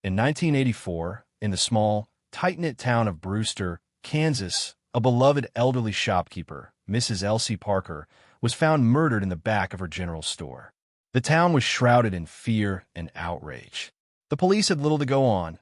In 1984, in the small, tight-knit town of Brewster, Kansas, a beloved elderly shopkeeper, Mrs. Elsie Parker, was found murdered in the back of her general store. The town was shrouded in fear and outrage. The police had little to go on.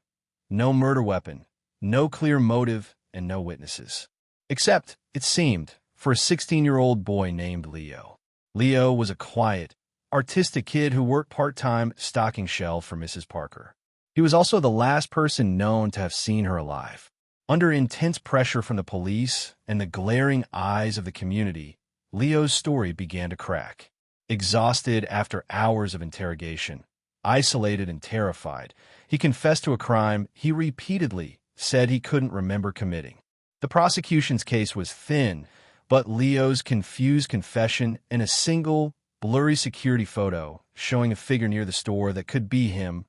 No murder weapon, no clear motive, and no witnesses. Except, it seemed, for a 16-year-old boy named Leo. Leo was a quiet, artistic kid who worked part-time stocking shelves for Mrs. Parker. He was also the last person known to have seen her alive. Under intense pressure from the police and the glaring eyes of the community, Leo's story began to crack. Exhausted after hours of interrogation, isolated and terrified, he confessed to a crime he repeatedly said he couldn't remember committing. The prosecution's case was thin, but Leo's confused confession and a single, blurry security photo showing a figure near the store that could be him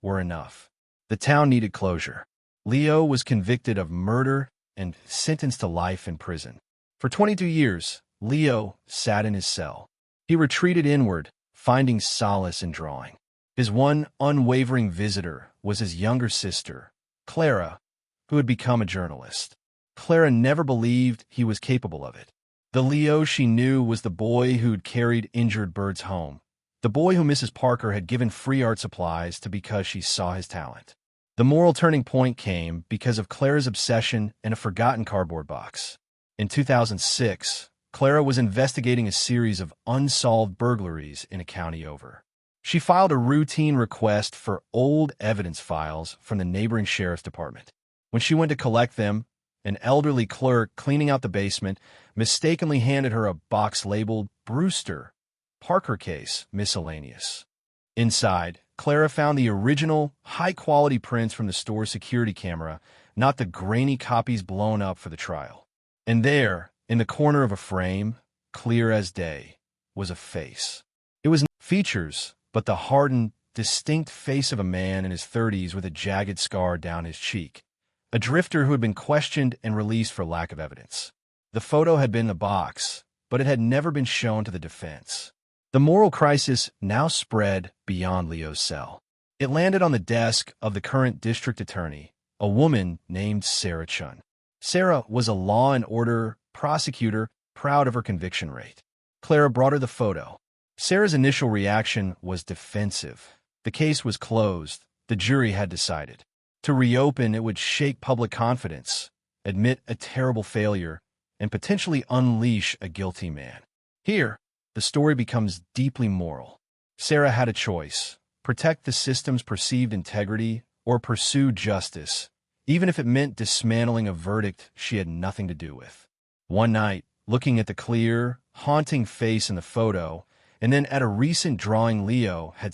were enough. The town needed closure. Leo was convicted of murder and sentenced to life in prison. For 22 years, Leo sat in his cell. He retreated inward, finding solace in drawing. His one unwavering visitor was his younger sister, Clara, who had become a journalist. Clara never believed he was capable of it. The Leo she knew was the boy who'd carried injured birds home, the boy who Mrs. Parker had given free art supplies to because she saw his talent. The moral turning point came because of Clara's obsession and a forgotten cardboard box. In 2006, Clara was investigating a series of unsolved burglaries in a county over. She filed a routine request for old evidence files from the neighboring sheriff's department. When she went to collect them, an elderly clerk cleaning out the basement mistakenly handed her a box labeled Brewster, Parker Case, Miscellaneous. Inside, Clara found the original, high-quality prints from the store's security camera, not the grainy copies blown up for the trial. And there, in the corner of a frame, clear as day, was a face. It was not features, but the hardened, distinct face of a man in his 30s with a jagged scar down his cheek. A drifter who had been questioned and released for lack of evidence. The photo had been in a box, but it had never been shown to the defense. The moral crisis now spread beyond Leo's cell. It landed on the desk of the current district attorney, a woman named Sarah Chun. Sarah was a law and order prosecutor, proud of her conviction rate. Clara brought her the photo. Sarah's initial reaction was defensive. The case was closed. The jury had decided. To reopen, it would shake public confidence, admit a terrible failure, and potentially unleash a guilty man. Here, the story becomes deeply moral. Sarah had a choice: protect the system's perceived integrity or pursue justice, even if it meant dismantling a verdict she had nothing to do with. One night, looking at the clear, haunting face in the photo, and then at a recent drawing Leo had